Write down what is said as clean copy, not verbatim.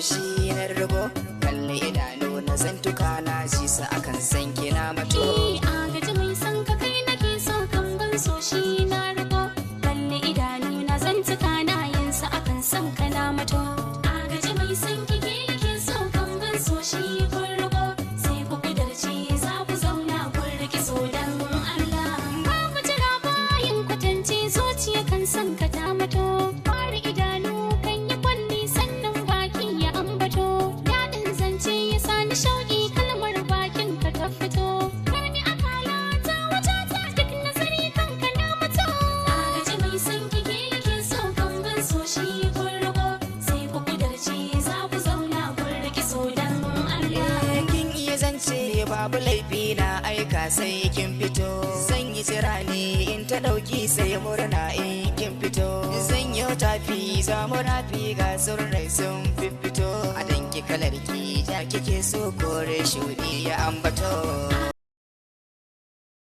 shi na rigo, kalle idanu na zantuka na ji su akan san kina mato. A gaji mai san ka kai nake so kan ban so shi na rigo, kalle idanu na zantuka na yin su akan san ka na mato. A gaji mai san ki ke nake so kan ban so shi kun rigo, sai ku kudarci za ku zauna kun riki so dan Allah. Babu jira bayin kwatance zuciya kan san ka ta mato. Fari idanu kan yi kwalli sannan baki ya ambato. Daɗin zance ya sani shauƙi kalmar bakin ka ta fito. Gani akala ta wuce ta duk nazari kanka na mato. Na gaji mai san ki ke yake so kan ban so shi kun rigo, sai ku kudarci za ku zauna kun riki so dan Allah. Kin iya zance babu laifi na aika sai kin fito. Zan yi jira ne in ta ɗauki sai murna in kin fito. Zan yi tafi za mu rafi ga surrai sun fito. A danki kalar ki ja kike so kore shuɗi ya ambato.